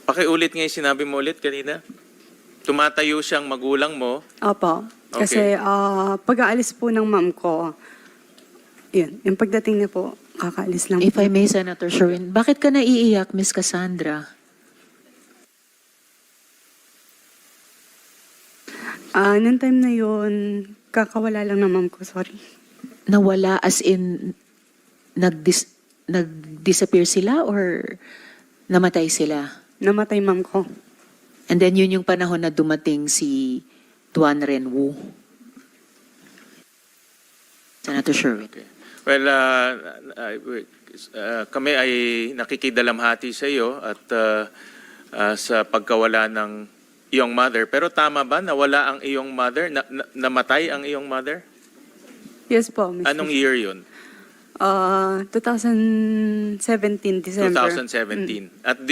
Pakiulit nga yung sinabi mo ulit kanina. Tumatayo siyang magulang mo. Opo. Okay. Kasi pag-aalis po ng mom ko, yun, yung pagdating niya po, kakaalis lang If po. I may, Senator Sherwin, bakit ka naiiyak, Miss Cassandra? Nung time na yun, kakawala lang ng mom ko, sorry. Nawala as in nag-disappear sila or namatay sila? Namatay mom ko. And then yun yung panahon na dumating si Duan Renwu. Senator Sherwin. Okay. Well, kami ay nakikidalamhati sa iyo at sa pagkawala ng iyong mother. Pero tama ba nawala ang iyong mother? Namatay ang iyong mother? Yes po, Mr. Anong year yun? 2017, December. 2017. At